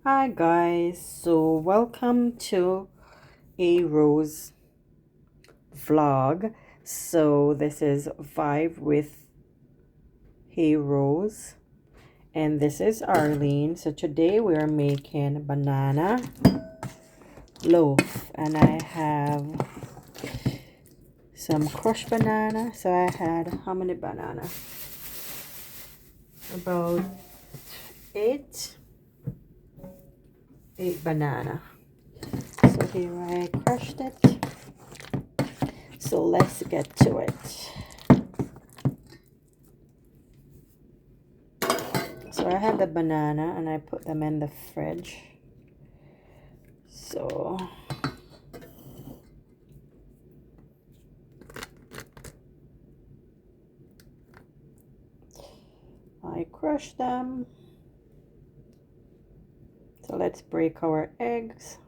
Hi guys, so welcome to a Rose vlog. So this is Vibe with Hey Rose and this is Arlene. So today we are making banana loaf and I have some crushed banana. So I had how many banana? About eight banana. So here I crushed it. So let's get to it. So I had the banana and I put them in the fridge. So I crushed them. So let's break our eggs.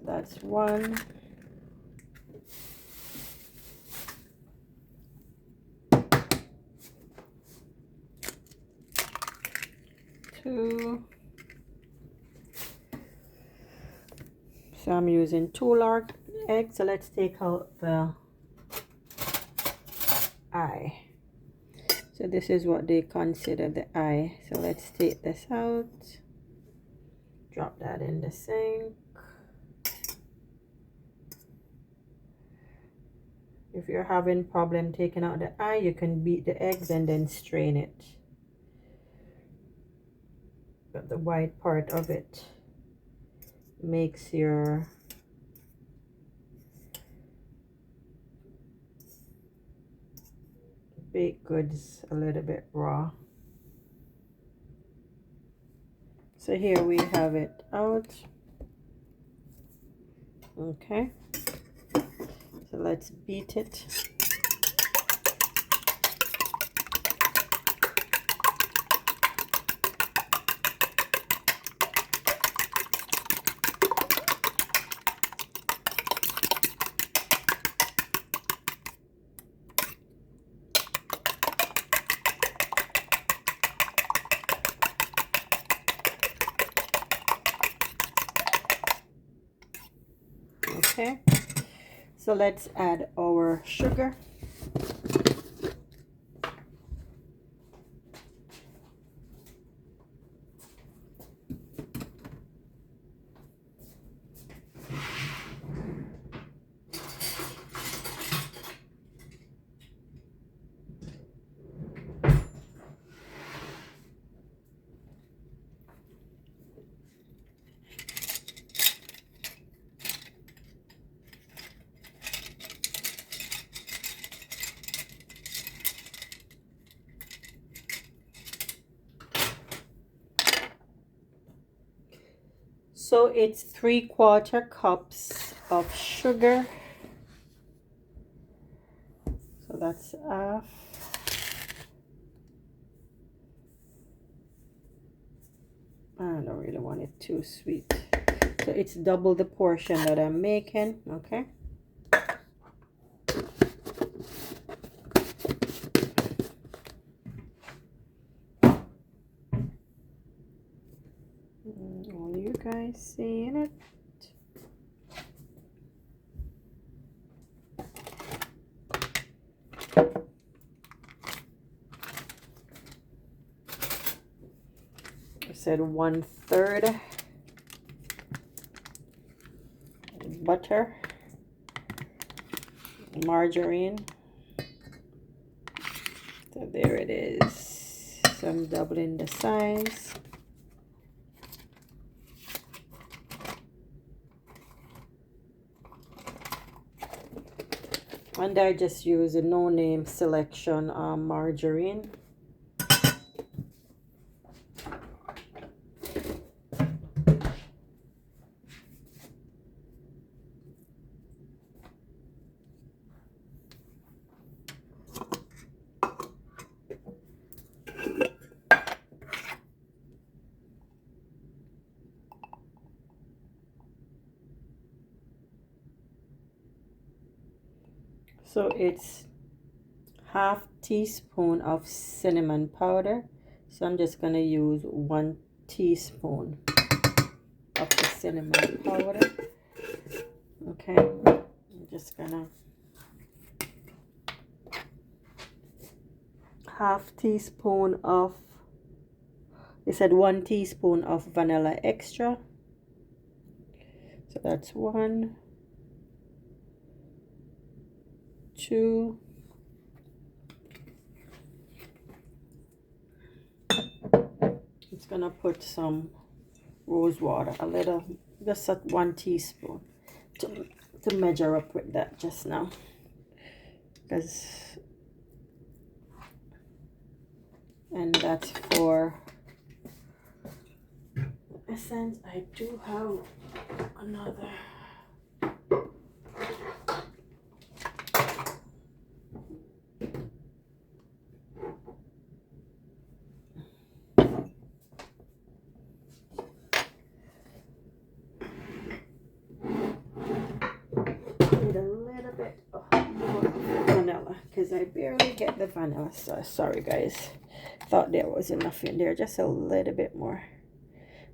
That's one. Two. So I'm using two large eggs. So let's take out the eye. So this is what they consider the eye. So let's take this out. Drop that in the sink. If you're having problem taking out the eye, you can beat the eggs and then strain it. But the white part of it makes your baked goods a little bit raw. So here we have it out. Okay, so let's beat it. Okay, so let's add our sugar. So it's 3/4 cups of sugar. So that's half. I don't really want it too sweet. So it's double the portion that I'm making, okay? All you guys seeing it? I said 1/3 butter, margarine. So there it is. So I'm doubling the size. And I just use a no-name selection margarine. So it's half teaspoon of cinnamon powder. So I'm just gonna use 1 teaspoon of the cinnamon powder. Okay, I'm just gonna half teaspoon of, it said 1 teaspoon of vanilla extra. So that's 1, 2, it's gonna put some rose water, a little, just at 1 teaspoon to measure up with that just now, because, and that's for essence. I do have another. Need a little bit of vanilla because I barely get the vanilla. So sorry guys, thought there was enough in there, just a little bit more.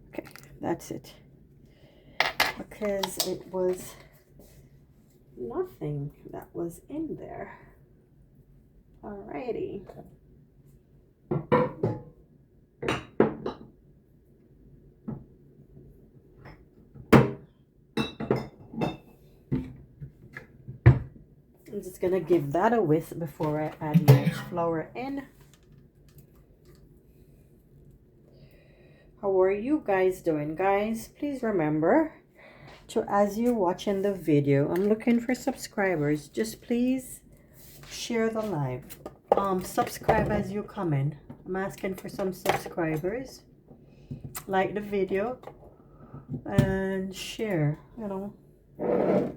Okay, that's it, because it was nothing that was in there. Alrighty. I'm just gonna give that a whisk before I add much flour in. How are you guys doing, guys? Please remember to, as you're watching the video, I'm looking for subscribers. Just please share the live. Subscribe as you come in. I'm asking for some subscribers. Like the video and share. You know,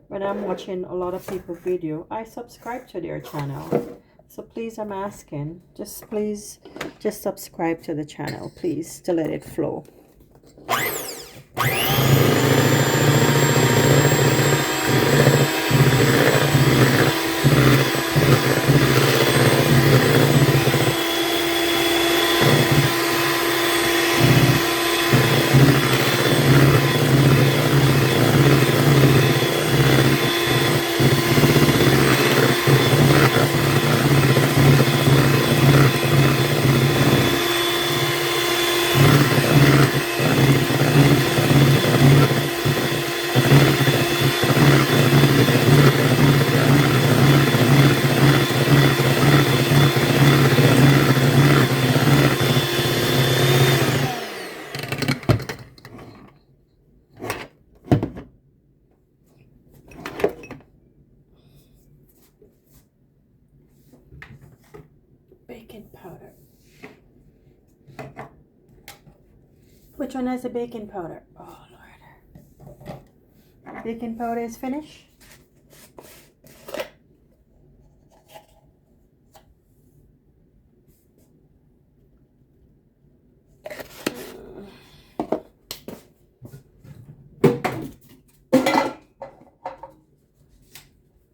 when I'm watching a lot of people's video, I subscribe to their channel. So please, I'm asking, just please, just subscribe to the channel, please, to let it flow. Baking powder. Which one has the baking powder? Oh Lord. Baking powder is finished.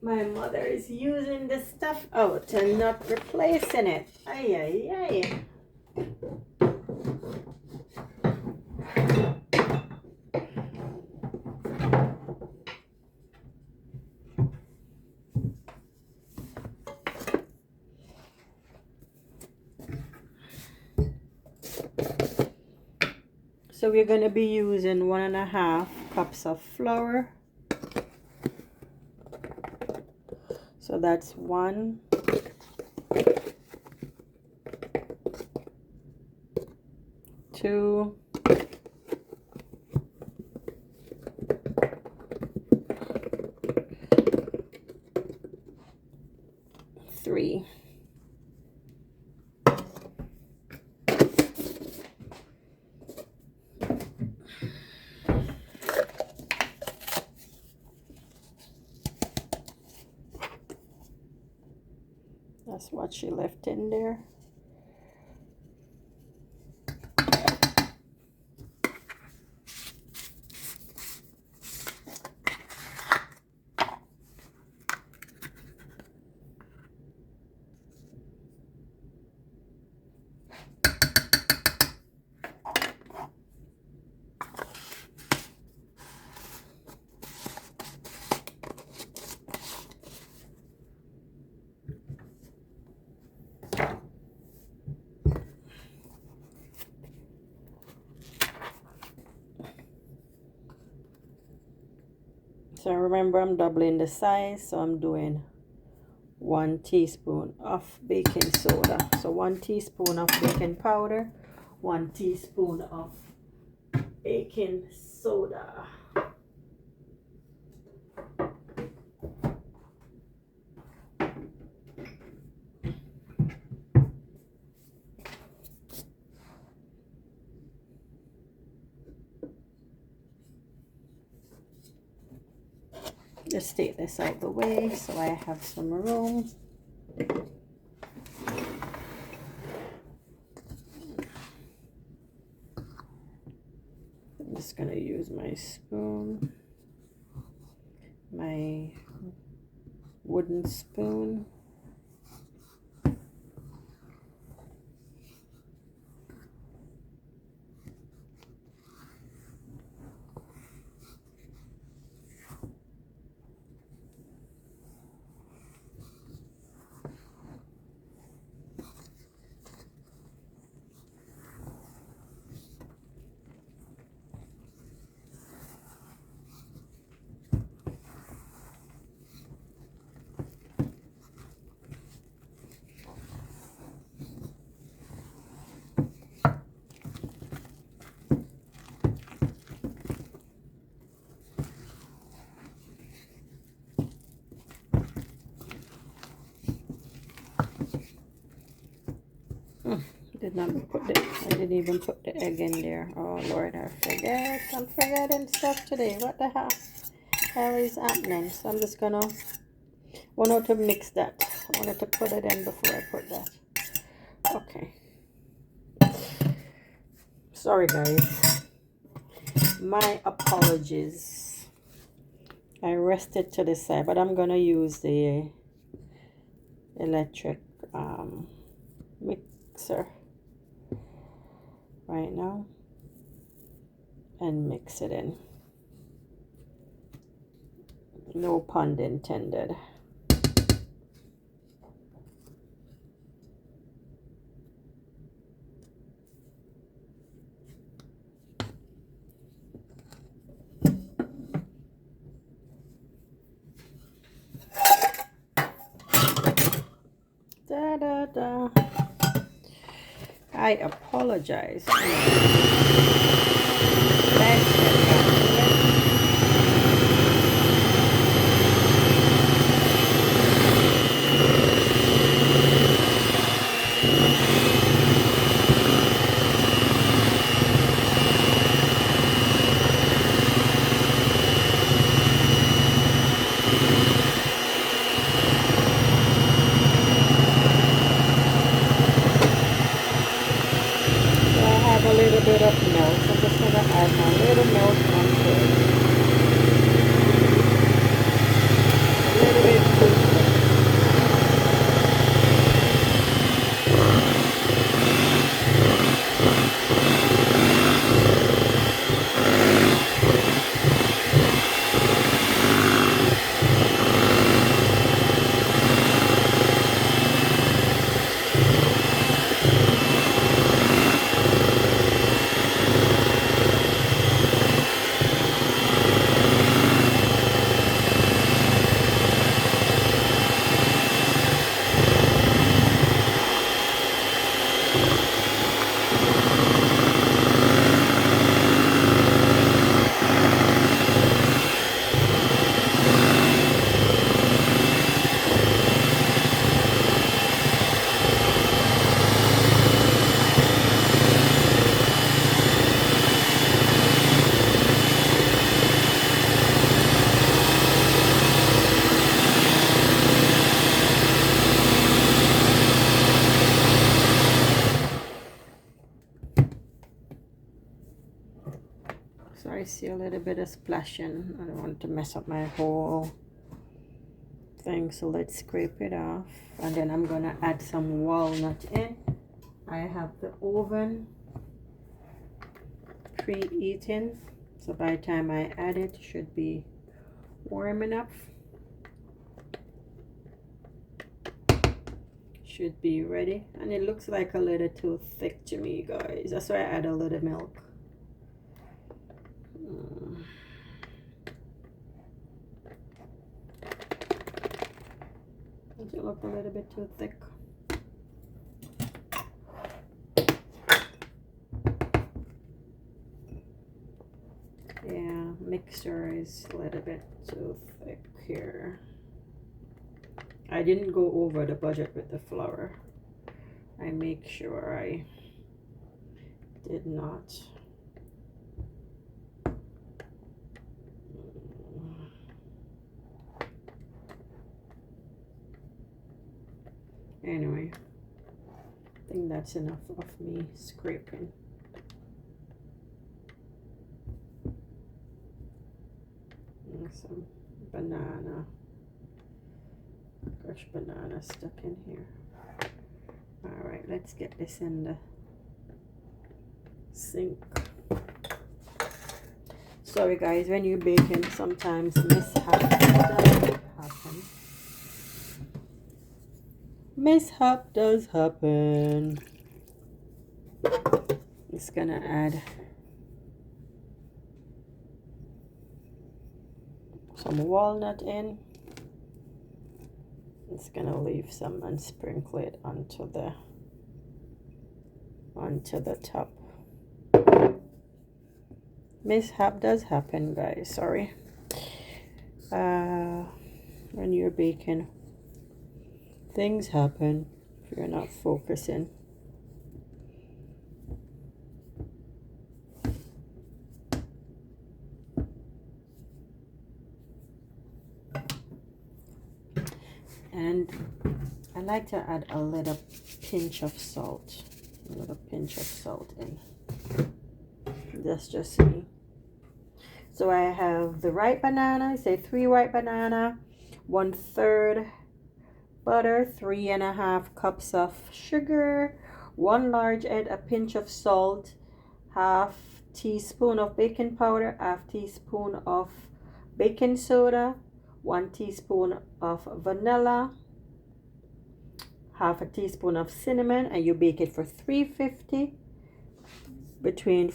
My mother is using the stuff out and not replacing it. Ay, ay, ay. So we're going to be using 1.5 cups of flour. So that's 1, 2, 3. That's what she left in there. So remember, I'm doubling the size, so I'm doing 1 teaspoon of baking soda. So 1 teaspoon of baking powder, 1 teaspoon of baking soda. Just take this out the way so I have some room. I'm just gonna use my spoon, my wooden spoon. Did not put the, I didn't even put the egg in there. Oh Lord, I forget. I'm forgetting stuff today. What the hell is happening? So I'm just gonna want to mix that. I wanted to put it in before I put that. Okay. Sorry guys. My apologies. I rested to the side, but I'm gonna use the electric mixer right now and mix it in. No pun intended. Da da da. I apologize. Let's get back to it. A little bit of milk. I'm just going to add my little milk onto it. A little bit too thick. So I see a little bit of splashing. I don't want to mess up my whole thing. So let's scrape it off. And then I'm going to add some walnut in. I have the oven preheating. So by the time I add it, it should be warm enough. Should be ready. And it looks like a little too thick to me, guys. That's why I add a little milk. to look a little bit too thick. Yeah, mixture is a little bit too thick here. I didn't go over the budget with the flour. I make sure I did not. Anyway, I think that's enough of me scraping. And some banana, crushed banana stuck in here. All right, let's get this in the sink. Sorry guys, when you're baking, sometimes mishaps happen. Mishap does happen. Just gonna add some walnut in. Just gonna leave some and sprinkle it onto the top. Mishap does happen, guys. Sorry. When you're baking, things happen if you're not focusing. And I like to add a little pinch of salt. A little pinch of salt in. That's just me. So I have the ripe banana, say 3 ripe banana, 1/3 butter, 3½ cups of sugar, 1 large egg, a pinch of salt, 1/2 teaspoon of baking powder, 1/2 teaspoon of baking soda, 1 teaspoon of vanilla, 1/2 teaspoon of cinnamon, and you bake it for 350 between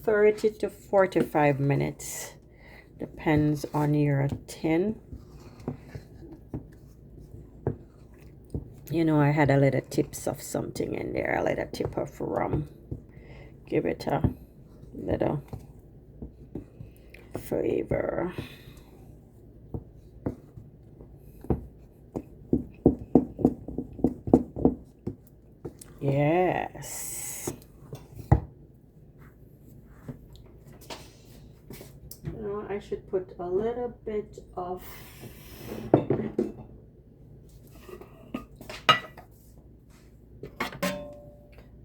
30 to 45 minutes. Depends on your tin. You know, I had a little tips of something in there, a little tip of rum. Give it a little flavor. Yes. You know, I should put a little bit of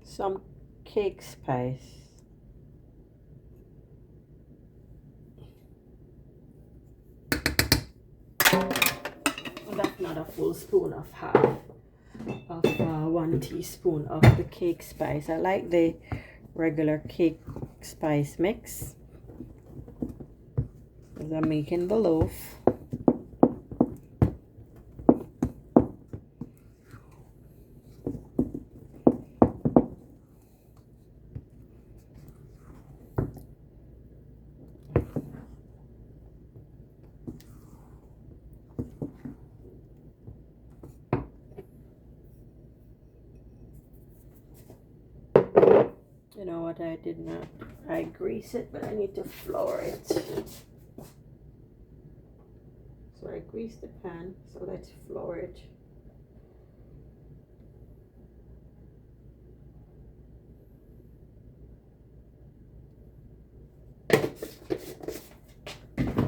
some cake spice. That's not a full spoon of half of 1 teaspoon of the cake spice. I like the regular cake spice mix because I'm making the loaf. You know what, I did not, I grease it, but I need to flour it. So I grease the pan, so let's flour it.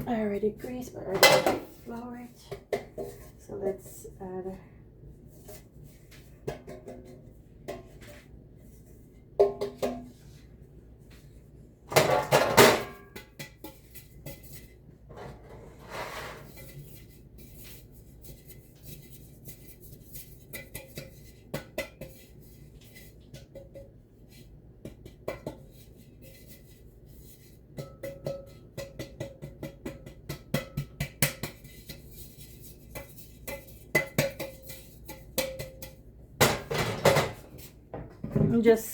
I already greased, but I didn't flour it. So let's add I'm just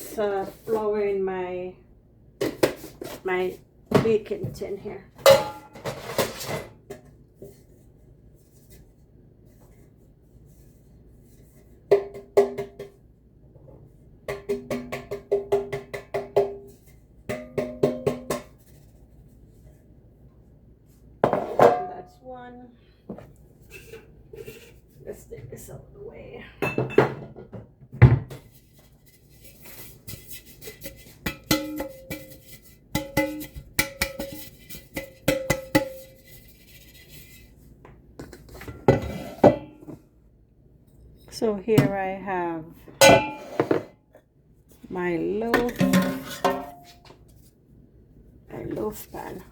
flouring my baking tin here. one. Let's take this out of the way. So here I have my loaf pan.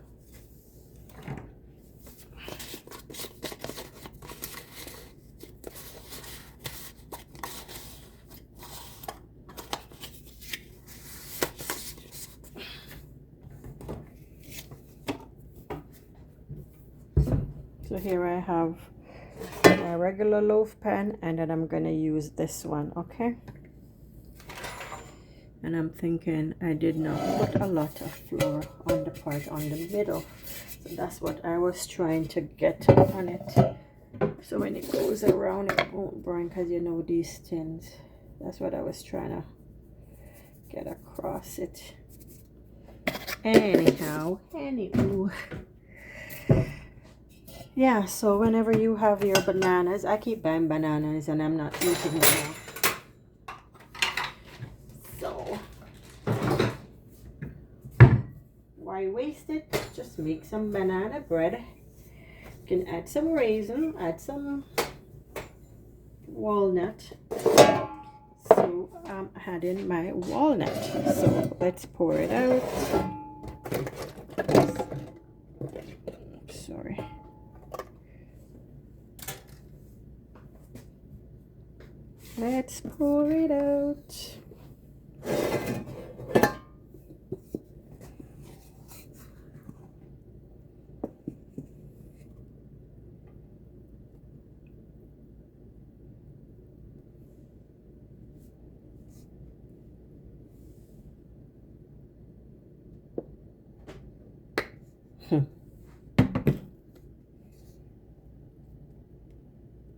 So here I have my regular loaf pan, and then I'm gonna use this one, okay? And I'm thinking I did not put a lot of flour on the part on the middle, so that's what I was trying to get on it, so when it goes around it won't burn, because you know these tins. That's what I was trying to get across it. Anywho, yeah, so whenever you have your bananas, I keep buying bananas and I'm not eating them now. So why waste it? Just make some banana bread. You can add some raisin, add some walnut. So I'm adding my walnut. So let's pour it out. Sorry. Let's pour it out.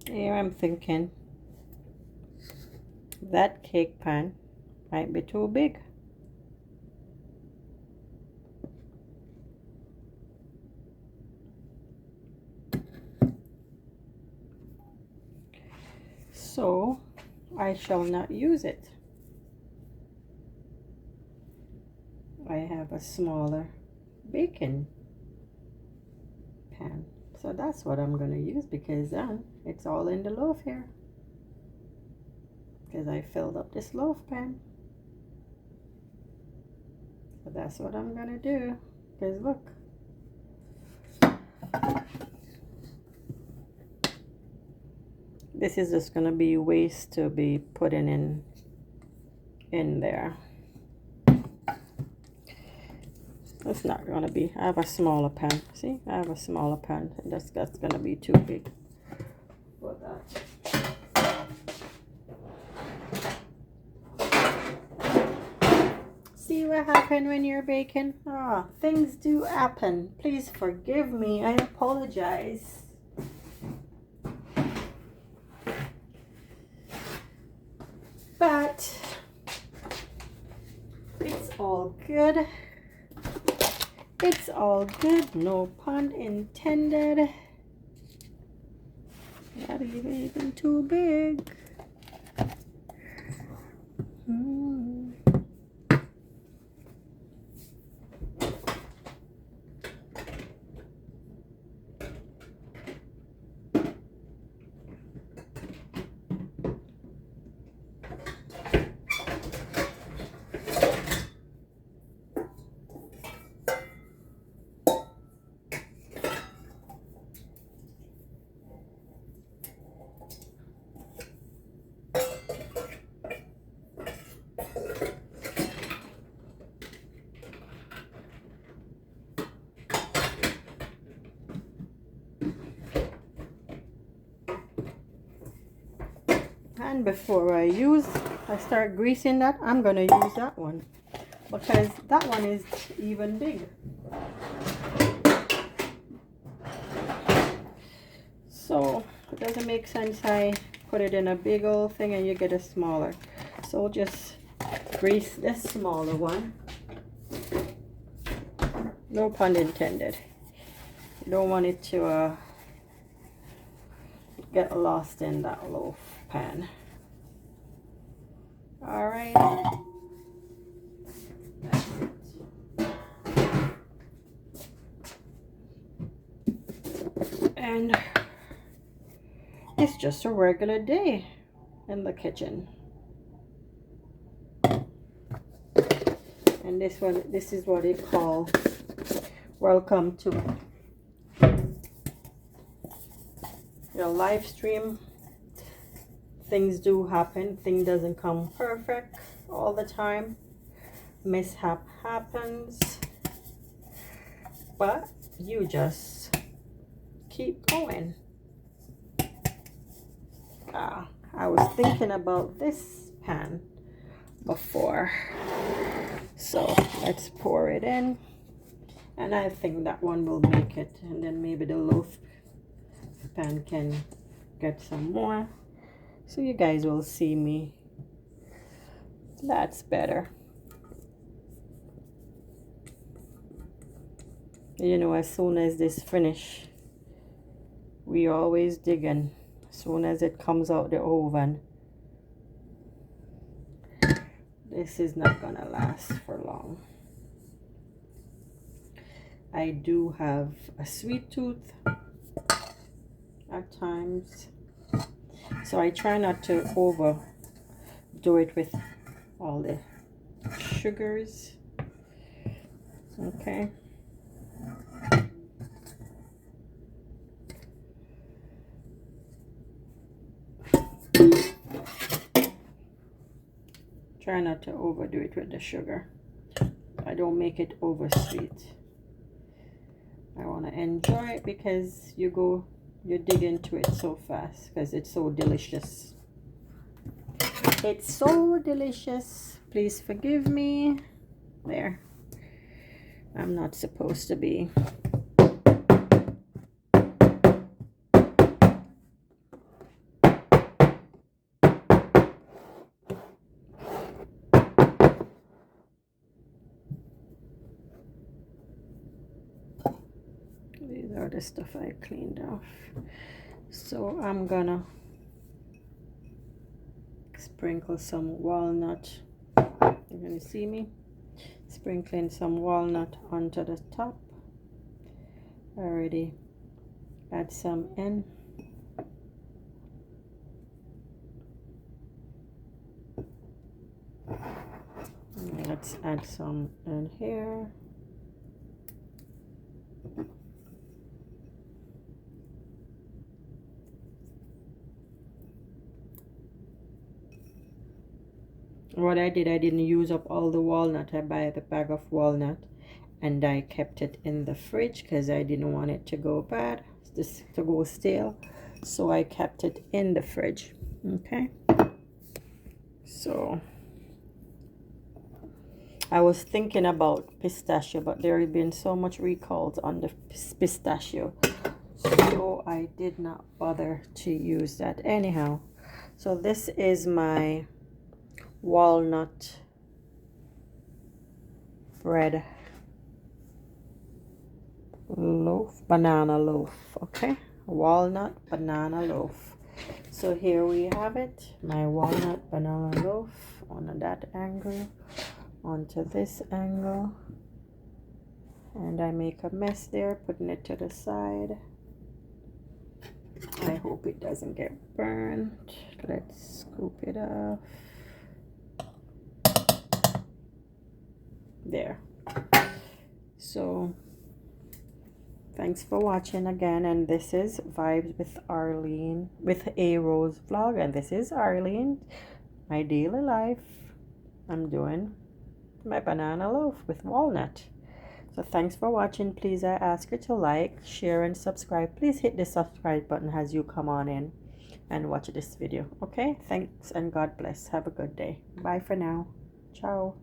Here I'm thinking that cake pan might be too big. So I shall not use it. I have a smaller baking pan. So that's what I'm going to use, because then it's all in the loaf here. Because I filled up this loaf pan. So that's what I'm going to do. Because look. This is just going to be waste to be putting in there. It's not going to be. I have a smaller pan. See? I have a smaller pan. And that's going to be too big for that. See what happened when you're baking? Ah, things do happen. Please forgive me. I apologize. But it's all good. It's all good, no pun intended. Not even too big. And before I start greasing that, I'm going to use that one, because that one is even big. So it doesn't make sense I put it in a big old thing and you get a smaller. So just grease this smaller one. No pun intended. You don't want it to get lost in that loaf pan. All right. And it's just a regular day in the kitchen. And this is what it called welcome to your live stream. Things do happen. Thing doesn't come perfect all the time. Mishap happens. But you just keep going. I was thinking about this pan before. So let's pour it in. And I think that one will make it. And then maybe the loaf pan can get some more. So you guys will see me. That's better. You know, as soon as this finish, we always dig in. As soon as it comes out the oven, this is not gonna last for long. I do have a sweet tooth at times, so I try not to overdo it with all the sugars. Okay. Try not to overdo it with the sugar. I don't make it over sweet. I want to enjoy it because you dig into it so fast because it's so delicious. It's so delicious. Please forgive me. There. I'm not supposed to be. These are the stuff I cleaned off. So I'm gonna sprinkle some walnut. You're gonna see me sprinkling some walnut onto the top. Already add some in. Let's add some in here. What I did, I didn't use up all the walnut. I buy the bag of walnut and I kept it in the fridge because I didn't want it to go bad, to go stale. So I kept it in the fridge. Okay. So I was thinking about pistachio, but there have been so much recalls on the pistachio. So I did not bother to use that anyhow. So this is my walnut bread loaf, banana loaf. Okay, walnut banana loaf. So here we have it, my walnut banana loaf on that angle, onto this angle, and I make a mess there, putting it to the side. I hope it doesn't get burnt. Let's scoop it off. There. So thanks for watching again, and this is Vibes with Arlene, with A Rose vlog, and this is Arlene, my daily life. I'm doing my banana loaf with walnut. So thanks for watching. Please, I ask you to like, share, and subscribe. Please hit the subscribe button as you come on in and watch this video. Okay, thanks and God bless. Have a good day. Bye for now. Ciao.